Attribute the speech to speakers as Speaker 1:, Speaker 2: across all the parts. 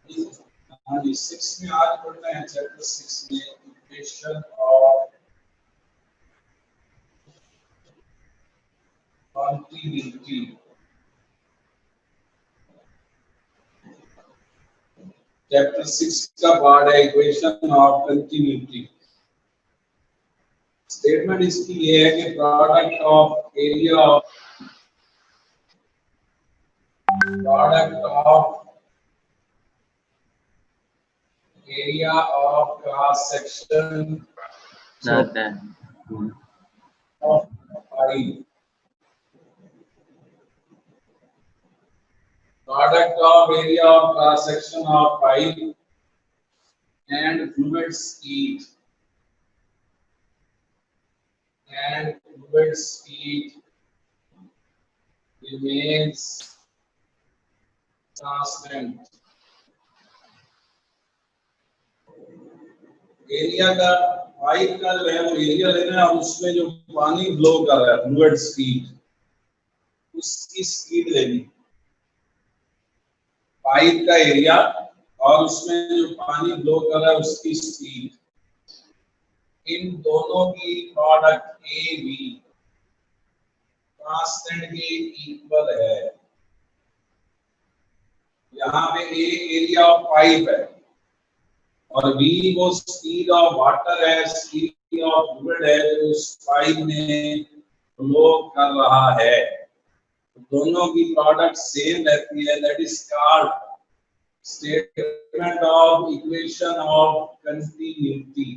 Speaker 1: हाँ जी, 6 में आज पढ़ते हैं चैप्टर 6 में इक्वेशन ऑफ कॉन्टिन्यूटी। चैप्टर 6 का पार्ट है इक्वेशन ऑफ कंटिन्यूटी। स्टेटमेंट इसकी ये है कि product of area of cross section of pipe, product of area of cross section of pipe and fluid speed remains constant। Area का pipe का जो है वो एरिया लेना है और उसमें जो पानी फ्लो कर रहा है फ्लूइड स्पीड, उसकी स्पीड लेनी। पाइप का एरिया और उसमें जो पानी फ्लो कर रहा है उसकी स्पीड, इन दोनों की प्रोडक्ट ए बी कांस्टेंट के इक्वल है। यहाँ पे ए एरिया ऑफ पाइप है और V वो स्पीड ऑफ वाटर है, स्पीड ऑफ फ्लूइड है जो उस पाइप में फ्लो कर रहा है। दोनों की प्रोडक्ट सेम रहती है, that is called statement of equation of continuity.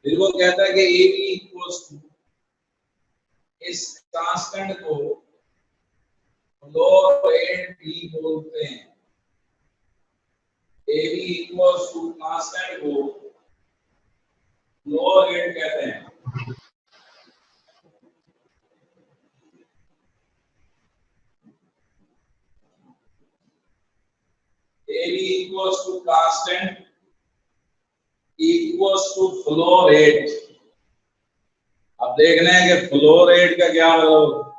Speaker 1: फिर वो कहता है कि ए बी इक्वल्स टू, इस कांस्टेंट को फ्लो रेट भी बोलते हैं। AB equals to constant को फ्लो रेट कहते हैं। AB equals to constant equals to flow rate. अब देखना है कि फ्लो रेट का क्या मतलब।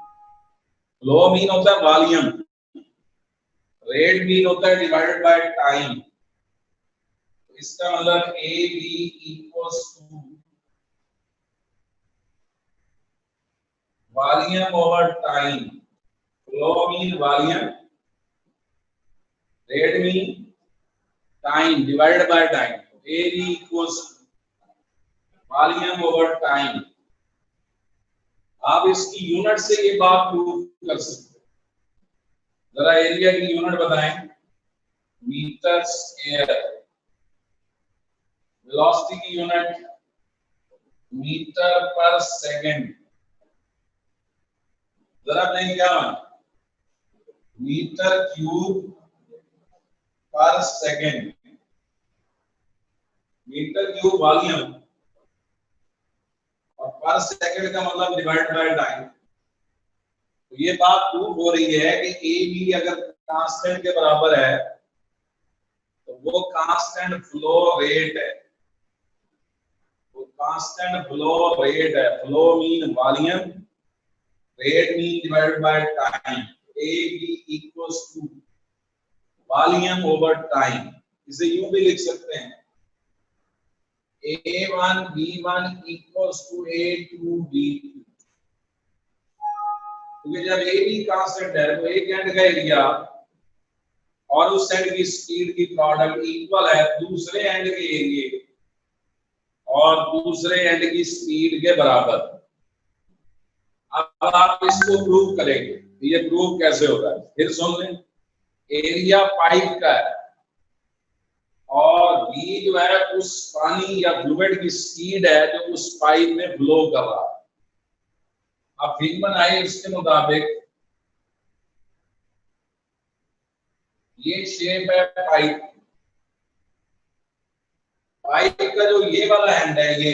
Speaker 1: फ्लो मीन होता है वॉल्यूम, रेट मीन होता है डिवाइडेड बाय टाइम। इसका मतलब A B equals to volume over time. Flow mean volume, rate mean time divided by time. A B equals volume over time. आप इसकी यूनिट से ये बात प्रूव कर सकते हैं। जरा एरिया की यूनिट बताएं। Metre square. वेलोसिटी की यूनिट मीटर पर सेकंड। जरा नहीं क्या है, metre cube per second. Metre cube volume और पर सेकंड का मतलब डिवाइड बाय टाइम। तो ये बात प्रूव हो रही है कि ए बी अगर कांस्टेंट के बराबर है तो वो कांस्टेंट फ्लो रेट है। कांस्टेंट फ्लो रेट है। Flow mean volume, rate mean divided by time. A B equals to volume over time. इसे यूं भी लिख सकते हैं A1 B1 equals to A2 B2। क्योंकि जब ए बी कांस्टेंट है तो एक एंड का एरिया और उस एंड की स्पीड की प्रोडक्ट इक्वल है दूसरे एंड के एरिया और दूसरे एंड की स्पीड के बराबर। अब आप इसको प्रूव करेंगे। ये प्रूव कैसे होगा फिर सुन लें। एरिया पाइप का है और V जो है उस पानी या फ्लूइड की स्पीड है जो उस पाइप में फ्लो कर रहा है। अब फिर बनाए इसके मुताबिक ये शेप है पाइप। पाइप का जो ये वाला एंड है, ये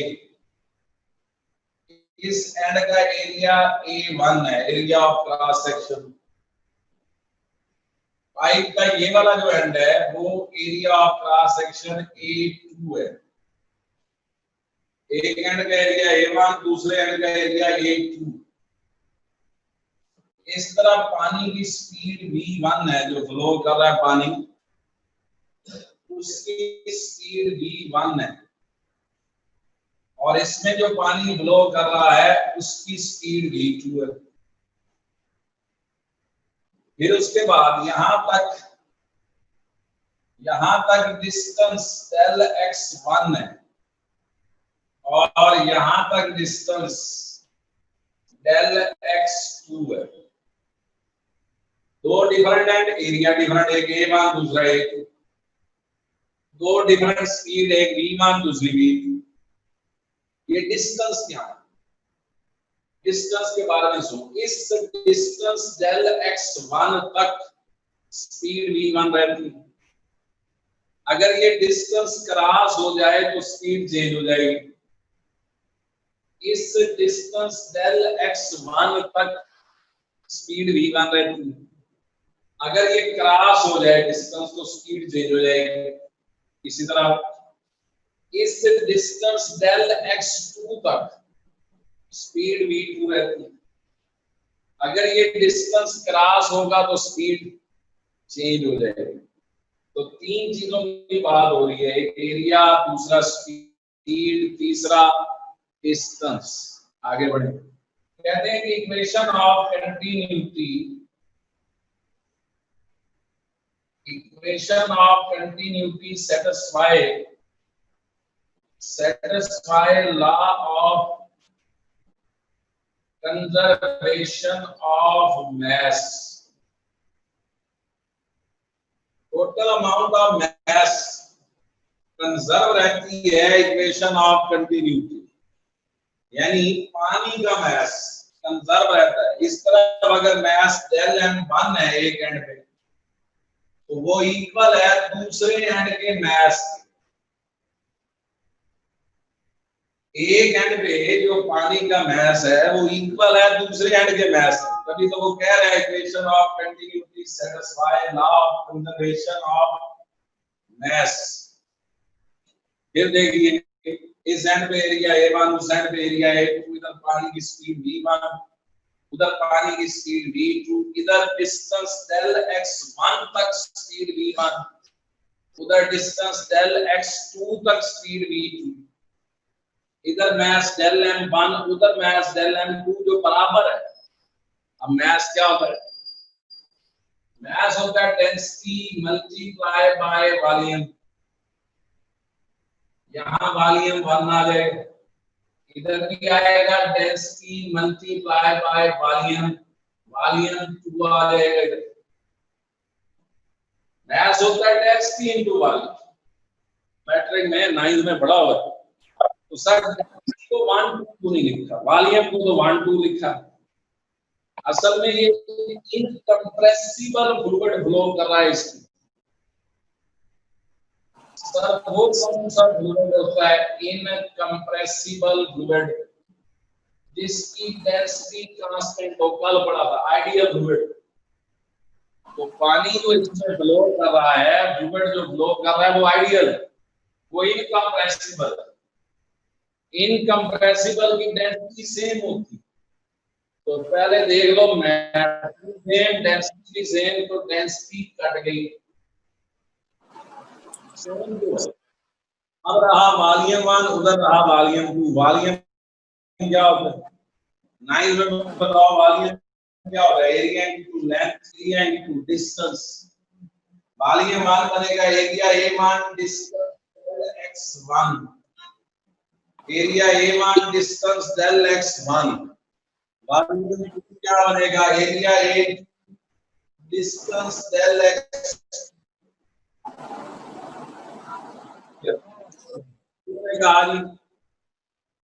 Speaker 1: इस एंड का एरिया A1 है, area of cross section. Pipe का ये वाला जो एंड है वो area of cross section A2 है। एक एंड का एरिया A1, दूसरे एंड का एरिया A2। इस तरह पानी की स्पीड V1 है जो फ्लो कर रहा है पानी, उसकी स्पीड v1 है, और इसमें जो पानी फ्लो कर रहा है उसकी स्पीड v2 है। फिर उसके बाद यहां तक डिस्टेंस डेल x1 है, और यहां तक डिस्टेंस डेल x2 है। दो डिफरेंट एरिया डिफरेंट, एक a1 दूसरा a2, दो डिफरेंट स्पीड, एक v1 दूसरी v2। ये डिस्टेंस क्या है? डिस्टेंस के बारे में सुनो। इस डिस्टेंस डेल x1 तक स्पीड v1 रहती है। अगर ये डिस्टेंस क्रॉस हो जाए तो स्पीड चेंज हो जाएगी। इस डिस्टेंस डेल x1 तक स्पीड v1 रहती है। अगर ये क्रॉस हो जाए डिस्टेंस तो स्पीड चेंज हो जाएगी। इसी तरह इस डिस्टेंस डेल x2 तक स्पीड v2 रहती है। अगर ये डिस्टेंस क्रॉस होगा तो स्पीड चेंज हो जाएगी। तो तीन चीजों की बात हो रही है, एक एरिया, दूसरा स्पीड, तीसरा डिस्टेंस। आगे बढ़े। कहते हैं कि equation of continuity satisfy law of conservation of mass. Total amount of mass conserve रहती है इक्वेशन ऑफ कंटिन्यूटी, यानी पानी का mass कंजर्व रहता है। इस तरह अगर mass डेल m1 है एक एंड पे, तो वो इक्वल है दूसरे एंड के mass के। एक एंड पे जो पानी का mass है वो इक्वल है दूसरे एंड के mass के। तभी तो वो कह रहा है equation of continuity satisfy law of conservation of mass। फिर देखिए, इस एंड पे एरिया a1, उस एंड पे एरिया a2, इधर पानी की स्पीड v1, उधर पानी की स्पीड v2, इधर डिस्टेंस डेल x1 तक स्पीड v1, उधर डिस्टेंस डेल x2 तक स्पीड v2, इधर मैस डेल m1, उधर मैस डेल m2 जो बराबर है। अब मैस क्या होता है? मैस होता है डेंसिटी मल्टीप्लाई बाय वॉल्यूम। यहाँ वॉल्यूम 1 आ जाएगा, इधर भी आएगा density multiply by volume, volume 2 आ जाएगा इधर। मैस होता है डेंसिटी इनटू वॉल्यूम। मैट्रिक में 9th में पढ़ा हुआ है। तो सर को 1 2 नहीं लिखा, वॉल्यूम को तो 1 2 लिखा। असल में ये इनकम्प्रेसिबल फ्लूइड फ्लो कर रहा है इसकी। सर वो कौन सा फ्लूइड होता है? इनकम्प्रेसिबल फ्लूइड जिसकी डेंसिटी कांस्टेंट हो। कल पढ़ा था आइडियल फ्लूइड। तो पानी जो इसमें फ्लो कर रहा है, फ्लूइड जो फ्लो कर रहा है वो आइडियल है, वो इनकम्प्रेसिबल है। इनकम्प्रेसिबल की डेंसिटी सेम होती। तो पहले देख लो, सेम डेंसिटी सेम, तो डेंसिटी कट गई। अब रहा वॉल्यूम 1, उधर रहा वॉल्यूम 2। वॉल्यूम क्या होता है? 9 में बताओ वॉल्यूम क्या होता है? Area into length, area into distance. Volume 1 बनेगा area a1 distance x1, area a1 distance del x1। Volume 2 क्या बनेगा? Area a distance del x।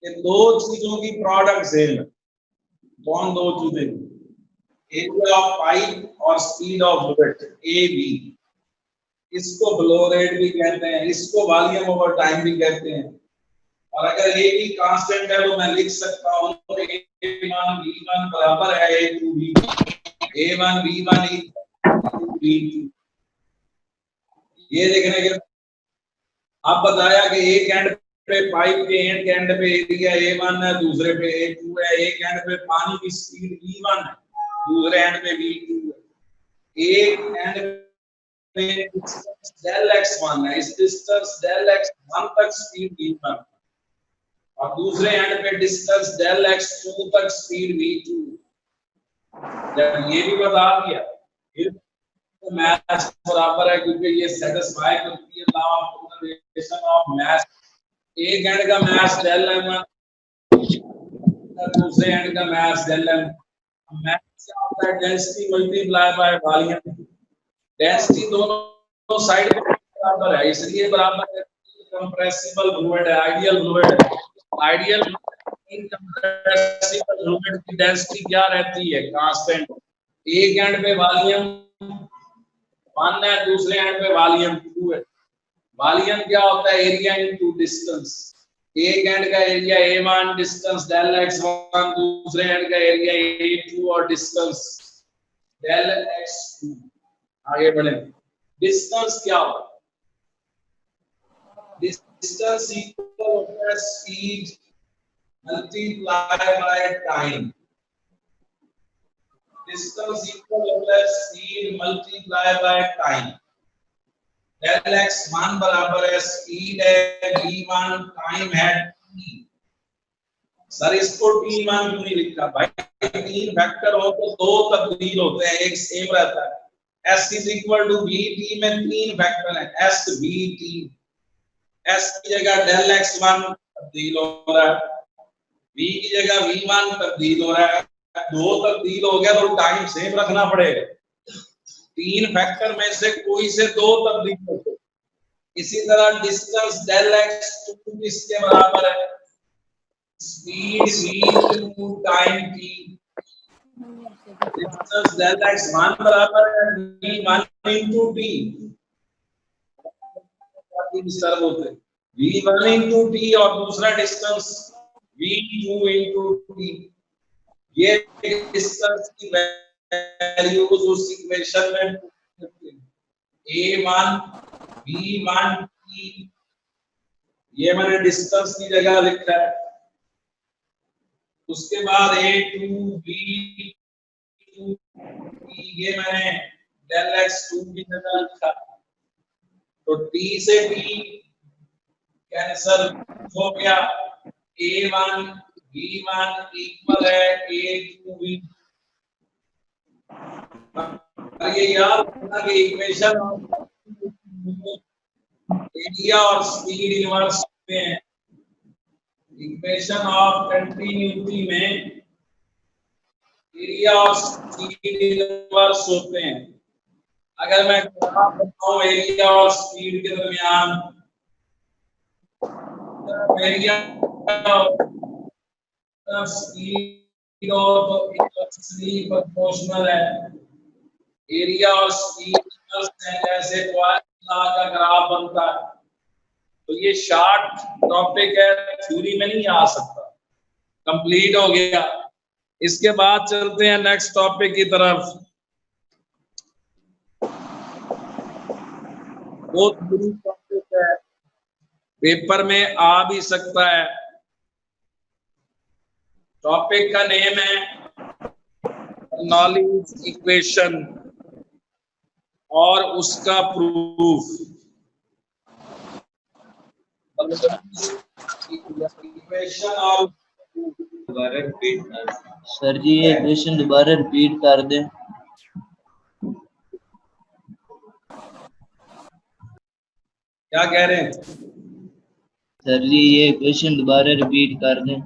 Speaker 1: ये दो चीजों की प्रोडक्ट सेम है। कौन दो चीजें? एरिया ऑफ पाइप और स्पीड ऑफ फ्लूइड AB। इसको फ्लो रेट भी कहते हैं, इसको वॉल्यूम ओवर टाइम भी कहते हैं। और अगर AB कांस्टेंट है तो मैं लिख सकता हूं A1 V1 बराबर है A2 V2, A1 V1 V2। ये देखने के अब बताया कि एक एंड पे पाइप के एंड पे एरिया A1 है, दूसरे पे A2 है। एक एंड पे पानी की स्पीड V1 है, दूसरे एंड पे V2 है। एक एंड में डिस्टेंस डेल x1 है, इस डिस्टेंस डेल x1 तक स्पीड v1 और दूसरे एंड पे डिस्टेंस डेल x2 तक स्पीड v2। जब ये भी बता दिया फिर तो मैथ बराबर है, क्योंकि ये सेटिस्फाई करती है law of conservation of mass. एक एंड का मास डेल m1, दूसरे एंड का मास डेल m। मास क्या होता है? Density multiply by volume. Density दोनों साइड पे बराबर है, इसलिए बराबर है। कंप्रेसिबल फ्लूइड है, आइडियल फ्लूइड है। आइडियल इनकंप्रेसिबल फ्लूइड की डेंसिटी क्या रहती है? कांस्टेंट। एक एंड पे वॉल्यूम 1 है, दूसरे एंड पे वॉल्यूम 2 है। वॉल्यूम क्या होता है? Area into distance. एक एंड का area A1 distance del x1, दूसरे एंड का एरिया A2 और डिस्टेंस डेल x2। आगे बढ़े। डिस्टेंस क्या होता है? डिस्टेंस इक्वल होता है speed multiply by time. Distance equal होता है speed multiply by time. Del x1 बराबर है स्पीड है v1, टाइम है t। सर इसको t1 क्यों नहीं लिखा भाई? तीन वेक्टर हो तो दो तब्दील होते हैं, एक सेम रहता है। s is equal to vt में तीन वेक्टर हैं, s vt। s की जगह डेल x1 तब्दील हो रहा है, v की जगह v1 तब्दील हो रहा है। दो तब्दील हो गया तो टाइम सेम रखना पड़ेगा। तीन फैक्टर में से कोई से दो तब्दील हो। इसी तरह डिस्टेंस डेल x2 इसके बराबर है speed v2 time t। Distance del x1 बराबर है v1 into t। डिस्टर्ब होते v1 into t और दूसरा डिस्टेंस v2 into t। ये डिस्टेंस की वैल्यूज उस इक्वेशन में a1 v1 t, ये मैंने डिस्टेंस की जगह लिखा है। उसके बाद a2 v2 t, ये मैंने डेल x2 की जगह लिखा। तो t से t कैंसिल हो गया। a1 v1 इक्वल है a2 v। ये याद रखना कि इक्वेशन एरिया और स्पीड इनवर्स होते हैं। इक्वेशन ऑफ कंटिन्यूटी में एरिया और स्पीड इनवर्स होते हैं। अगर मैं ग्राफ बनाऊं एरिया और स्पीड के दरमियान, एरिया स्पीड तो इनवर्सली प्रोपोर्शनल है। एरिया और स्पीड जैसे लॉ का ग्राफ बनता है। तो ये शॉर्ट टॉपिक है, थ्योरी में नहीं आ सकता। कंप्लीट हो गया। इसके बाद चलते हैं नेक्स्ट टॉपिक की तरफ। बहुत बुरी टॉपिक है, पेपर में आ भी सकता है। टॉपिक का नेम है नॉलेज इक्वेशन और उसका प्रूफ। इक्वेशन और
Speaker 2: सर जी ये क्वेश्चन दोबारा रिपीट कर दें।
Speaker 1: क्या कह रहे हैं?
Speaker 2: सर जी ये क्वेश्चन दोबारा रिपीट कर दें।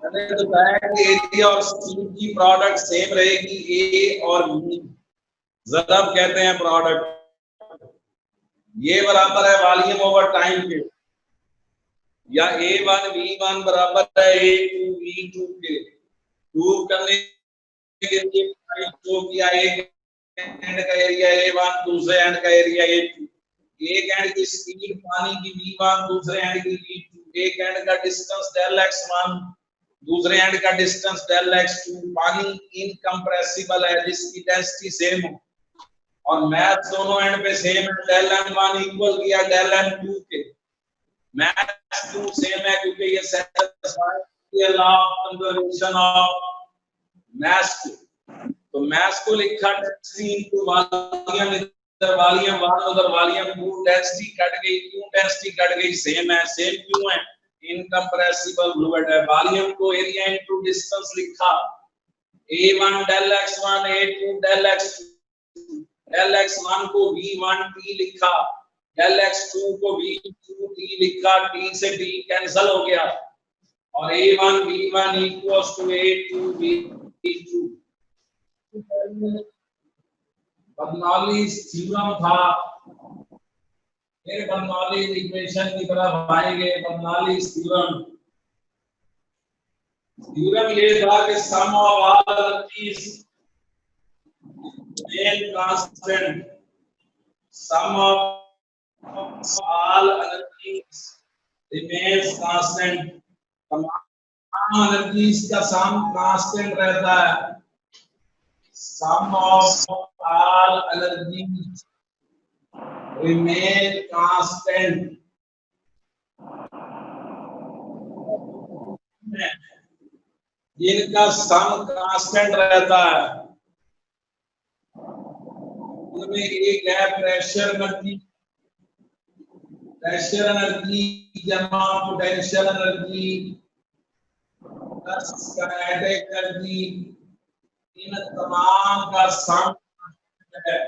Speaker 1: मैंने बताया कि एरिया और स्पीड की प्रोडक्ट सेम रहेगी, ए और बी। ज़रब कहते हैं प्रोडक्ट। ये बराबर है वॉल्यूम ओवर टाइम के, या a1 v1 बराबर है a2 v2 के। प्रूव करने के लिए जो किया, एक एंड का एरिया a1, दूसरे एंड का एरिया a2। एक एंड की स्पीड पानी की v1, दूसरे एंड की v2। एक एंड का डिस्टेंस डेल x1, दूसरे एंड का डिस्टेंस डेल x2। पानी इनकंप्रेसिबल है जिसकी डेंसिटी सेम हो और मैथ दोनों एंड पे सेम है। डेल m1 इक्वल किया डेल m2 के। मैथ 2 सेम है क्योंकि ये satisfy law of conservation of mass 2। तो मैस को लिखा डेंसिटी इनटू वॉल्यूम, इधर वॉल्यूम 1 उधर वॉल्यूम 2, डेंसिटी कट गई, क्यों डेंसिटी कट गई, सेम है, सेम क्यों है, इनकम्प्रेसिबल फ्लूइड है। वॉल्यूम को एरिया इनटू डिस्टेंस लिखा, A1 del x1, A2 del x2, del x1 को V1 T लिखा, डेल x2 को V2 T लिखा, T से T कैंसिल हो गया और A1 V1 equals to A2 V2। Bernoulli's theorem था, फिर बर्नौलीज इक्वेशन की तरफ आएंगे। बर्नौलीज थ्योरम, थ्योरम ये था कि sum of all energies remain constant, sum of all energies remains constant, तमाम एनर्जीज का सम कांस्टेंट रहता है। Sum of all energies remain constant, जिनका सम कांस्टेंट रहता है। उनमें एक है प्रेशर एनर्जी, प्रेशर एनर्जी जमा potential energy plus kinetic energy, इन तमाम का सम है।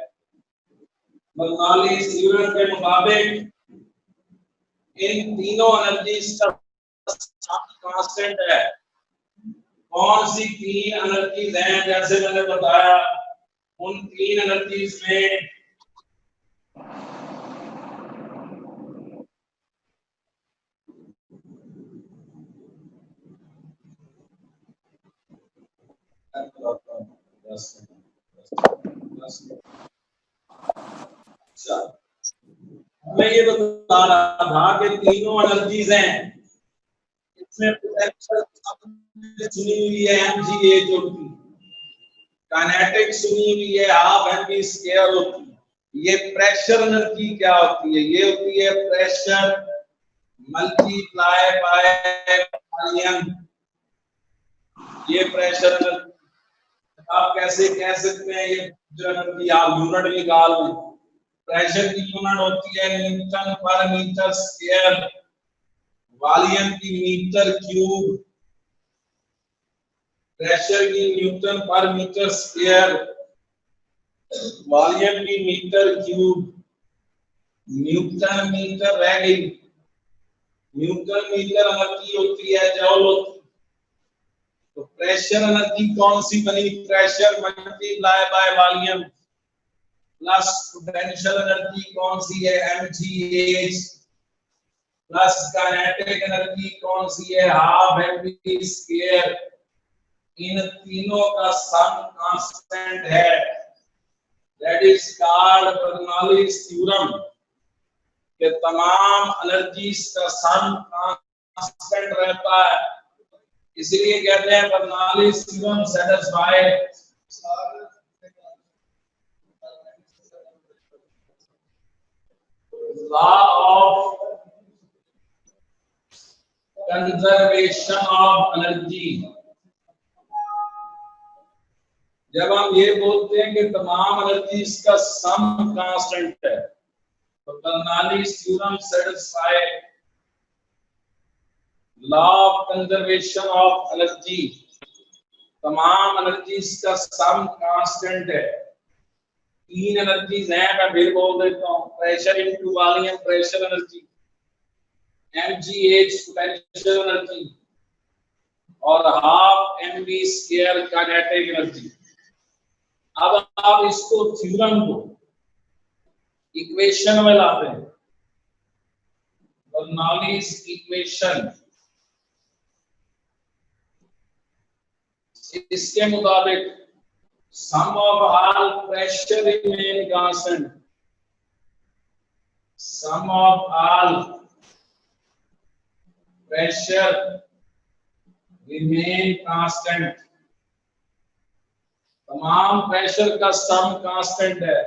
Speaker 1: बर्नौलीज थ्योरम के मुताबिक इन तीनों एनर्जीज का सम कांस्टेंट है। कौन सी तीन एनर्जीज हैं? जैसे मैंने बताया, उन तीन एनर्जीज में मैं ये बता रहा था कि तीनों एनर्जीज हैं, इसमें पोटेंशियल सुनी हुई है mgh होती, काइनेटिक सुनी हुई है हाफ mv स्क्वायर होती। ये प्रेशर एनर्जी क्या होती है? ये होती है प्रेशर मल्टीप्लाई बाय वॉल्यूम। ये प्रेशर एनर्जी आप कैसे कह सकते हैं? ये जो एनर्जी आप यूनिट निकाल लें, प्रेशर की यूनिट होती है न्यूटन पर मीटर स्क्वायर, वॉल्यूम की मीटर क्यूब, प्रेशर की न्यूटन पर मीटर स्क्वायर, वॉल्यूम की मीटर क्यूब, न्यूटन मीटर रह गई, न्यूटन मीटर एनर्जी होती है जूल होती। तो प्रेशर एनर्जी कौन सी बनी? Pressure multiply by volume plus potential energy कौन सी है? mgh प्लस काइनेटिक एनर्जी कौन सी है? Half mv square. इन तीनों का सम कांस्टेंट है, that is called Bernoulli's theorem, कि तमाम एनर्जीज का सम कांस्टेंट रहता है। इसलिए कहते हैं Bernoulli's theorem satisfied law of conservation of energy. जब हम ये बोलते हैं कि तमाम एनर्जीज का सम कांस्टेंट है, तो Bernoulli's theorem satisfied law of conservation of energy, तमाम एनर्जीज का सम कांस्टेंट है। तीन एनर्जीज हैं, मैं फिर बोल देता हूँ, pressure into volume pressure energy, mgh potential energy और half mv square kinetic energy. अब आप इसको थ्योरम को इक्वेशन में लाते हैं, बर्नौलीज इक्वेशन, इसके मुताबिक sum of all pressure remain constant, sum of all pressure remain constant, तमाम प्रेशर का सम कांस्टेंट है।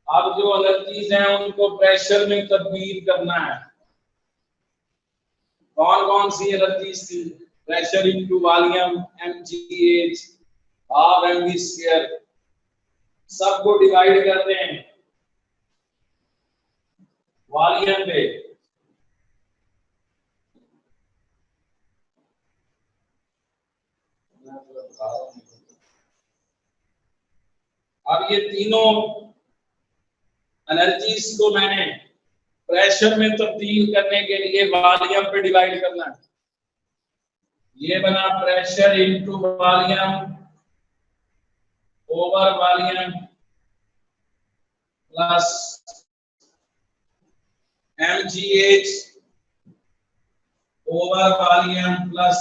Speaker 1: अब जो एनर्जीज हैं उनको प्रेशर में तब्दील करना है। कौन कौन सी एनर्जीज थी? Pressure into volume mgh, half mv square, सबको डिवाइड करते हैं वॉल्यूम पे। अब ये तीनों एनर्जीज को मैंने प्रेशर में तब्दील करने के लिए वॉल्यूम पे डिवाइड करना है। ये बना pressure into volume over volume plus mgh over volume plus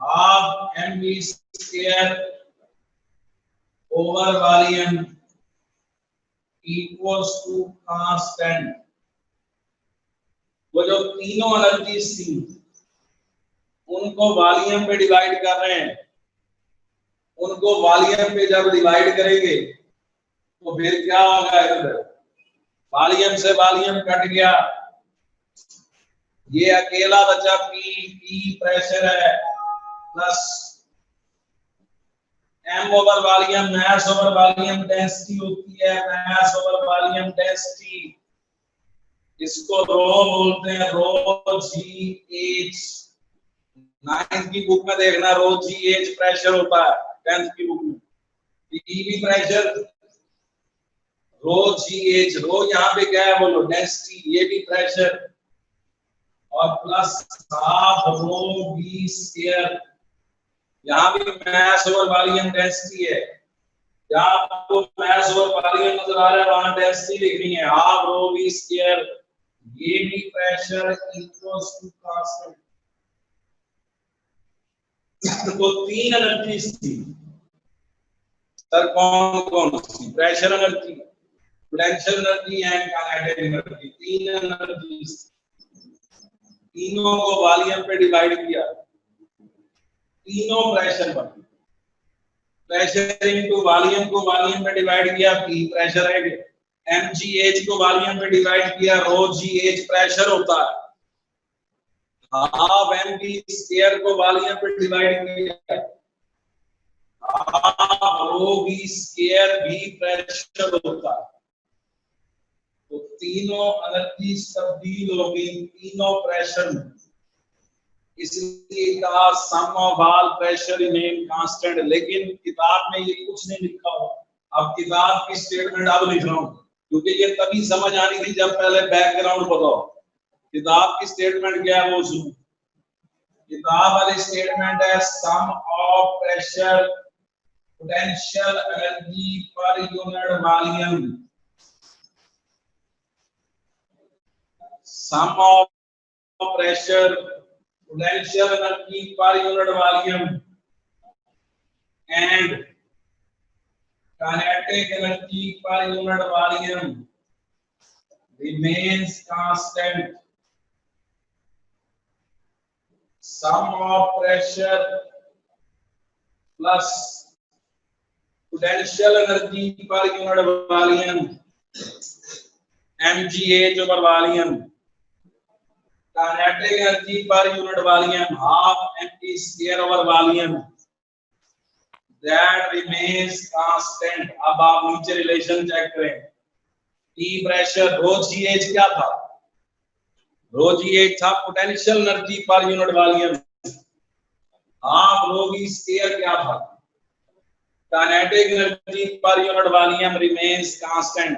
Speaker 1: half mv square over volume equals to constant. वो जो तीनों एनर्जीज थी उनको वॉल्यूम पे डिवाइड कर रहे हैं। उनको वॉल्यूम पे जब डिवाइड करेंगे तो फिर क्या होगा, इधर वॉल्यूम से वॉल्यूम कट गया, ये अकेला बचा पी प्रेशर है plus m over volume mass over volume density होती है, मास ओवर वॉल्यूम डेंसिटी, इसको रो बोलते हैं, रो जी एच। 9th की बुक में देखना रो जी एच प्रेशर होता है, 10th की बुक में PV pressure rho G H. रो यहाँ पे क्या है बोलो, डेंसिटी, ये भी प्रेशर, और plus half rho B square, यहाँ भी मास ओवर वॉल्यूम डेंसिटी है, जहाँ आपको मास ओवर वॉल्यूम नजर आ रहा है वहां डेंसिटी लिखनी है, हाफ रो बी स्क्वायर, ये भी प्रेशर इक्वल्स टू कांस्टेंट। तो तीन एनर्जीज थी सर, कौन कौन सी? Pressure energy, potential energy and kinetic energy, तीन एनर्जीज। तीनों को वॉल्यूम पे डिवाइड किया, तीनों प्रेशर पर, प्रेशर इनटू वॉल्यूम को वॉल्यूम पे डिवाइड किया, पी प्रेशर है, mgh को वॉल्यूम पे डिवाइड किया, रो gh प्रेशर होता है, हाफ mv स्क्वायर को वॉल्यूम पे डिवाइड किया, हाफ रो v स्क्वायर भी प्रेशर होता है। तो तीनों एनर्जी तब्दील हो गई तीनों प्रेशर में, इसलिए कहा sum of all pressure remain constant. लेकिन किताब में ये कुछ नहीं लिखा हुआ, अब किताब की स्टेटमेंट अब लिख रहा हूं, क्योंकि ये तभी समझ आनी थी जब पहले बैकग्राउंड बताओ। किताब की स्टेटमेंट क्या है वो सुनो। किताब वाली स्टेटमेंट है sum of pressure potential energy per unit volume, sum of pressure potential energy per unit volume and kinetic energy per unit volume remains constant. Sum of pressure plus potential energy per unit volume mgh over volume, kinetic energy per unit volume half mv square over volume, that remains constant। अब आप नीचे relation check करें, P pressure रो gh क्या था, रो gh था potential energy per unit volume, half rho v square क्या था, kinetic energy per unit volume remains constant.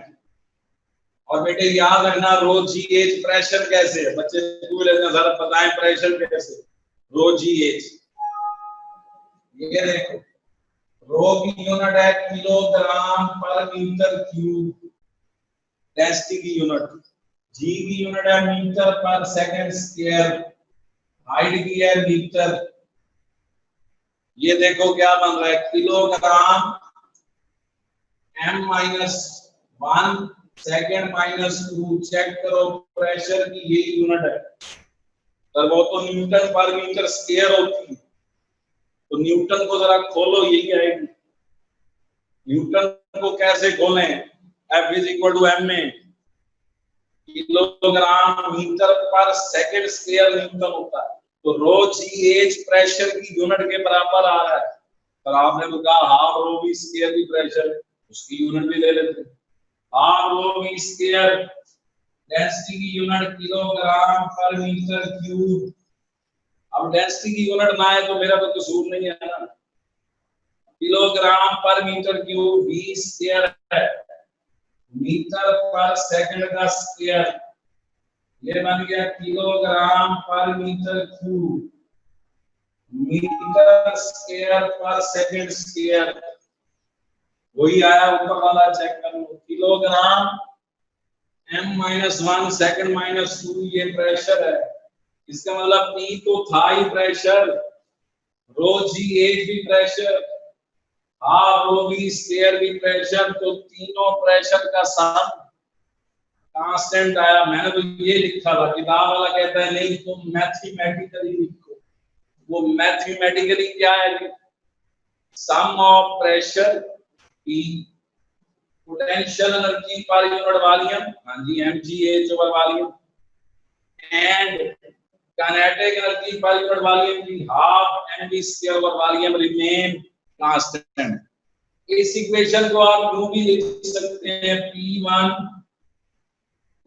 Speaker 1: और बेटे याद रखना रो जीएच प्रेशर कैसे है, बच्चे पूछ लेते हैं सर बताएं प्रेशर कैसे, रो जीएच ये देखो, रो की यूनिट है kilogram per metre cube, density की यूनिट, जी की यूनिट है metre per second square, height की है मीटर। ये देखो क्या बन रहा है, किलोग्राम m-1 सेकंड -2, चेक करो प्रेशर की ये यूनिट है, पर वो तो न्यूटन पर मीटर स्क्वायर होती है, तो न्यूटन को जरा खोलो, यही आएगी। न्यूटन को कैसे खोलें, F = m में kilogram metre per second square Newton होता है, तो रो जी एच प्रेशर की यूनिट के बराबर आ रहा है, पर आपने तो कहा हाफ रो वी स्क्वायर की प्रेशर, उसकी यूनिट भी ले लेते हैं। Half rho V square density की unit kilogram per metre cube. अब डेंसिटी की यूनिट ना है तो मेरा तो कसूर नहीं है ना, kilogram per metre cube we square है, मीटर पर सेकंड का स्क्वायर, ये बन गया kilogram per metre cube, metre square पर सेकंड स्क्वायर, वही आया ऊपर वाला, चेक कर लो। किलोग्राम m-1 सेकंड -2 ये प्रेशर है, इसका मतलब P तो था ही प्रेशर, रो जी एच भी pressure, half rho V square भी प्रेशर, तो तीनों प्रेशर का सम कांस्टेंट आया। मैंने तो ये लिखा था, किताब वाला कहता है नहीं तुम मैथमेटिकली लिखो। वो मैथमेटिकली क्या है, sum of pressure P, potential energy per unit volume, हाँ जी mgh over volume, and kinetic energy per unit volume की half mv square over volume remain constant. इस इक्वेशन को आप यूं भी लिख सकते हैं, P1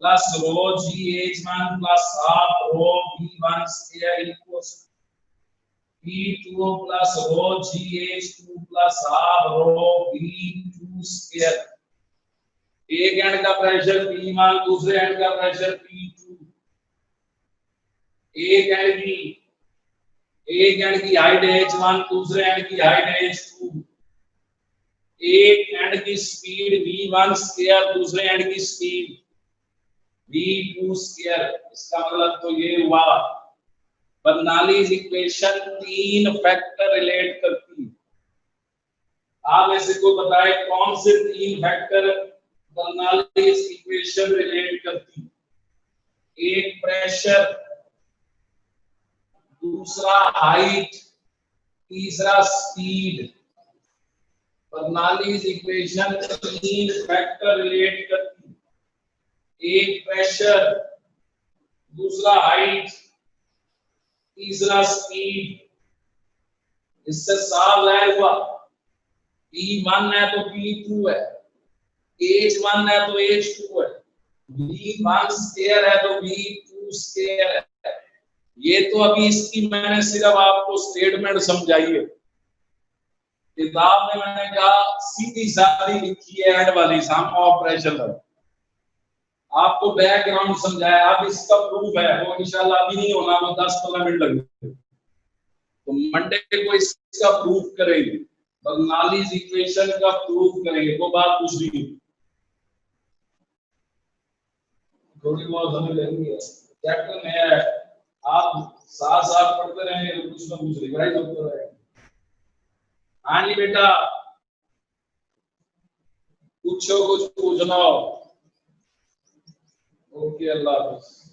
Speaker 1: plus rho GH1 plus half rho V1 square equals P2 plus rho GH2 plus half rho V2 square. एक एंड का प्रेशर P1, दूसरे एंड का प्रेशर P2, एक एंड की हाइट H1, दूसरे एंड की हाइट H2, एक and की स्पीड V1 स्क्वायर, दूसरे एंड की स्पीड V2 स्क्वायर। इसका मतलब तो ये हुआ बर्नौलीज इक्वेशन तीन फैक्टर रिलेट करती है। आप ऐसे को बताएं कौन से तीन फैक्टर बर्नौलीज इक्वेशन रिलेट करती है। एक प्रेशर, दूसरा हाइट, तीसरा स्पीड। बर्नौलीज इक्वेशन तीन फैक्टर रिलेट करती है, एक प्रेशर, दूसरा हाइट, तीसरा स्पीड। इससे साफ जाहिर हुआ P1 है तो P2 है, H1 है तो H2 है, V1 स्क्वायर है तो V2 स्क्वायर है। ये तो अभी इसकी मैंने सिर्फ आपको स्टेटमेंट समझाई है, किताब में मैंने कहा सीधी सादी लिखी है एंड वाली, सम ऑफ प्रेशर, आपको बैकग्राउंड समझाया। अब इसका प्रूफ है वो इंशाल्लाह अभी नहीं होना, वो 10-15 मिनट लगेंगे, तो मंडे को इसका प्रूफ करेंगे, बर्नौलीज इक्वेशन का प्रूफ करेंगे। वो बात पूछ रही है थोड़ी बहुत समझ लेंगे, चैप्टर में है, आप साथ साथ पढ़ते रहेंगे तो कुछ ना कुछ रिवाइज होता रहेगा। हाँ जी बेटा, पूछो कुछ पूछना हो। ओके, अल्लाह हाफिज।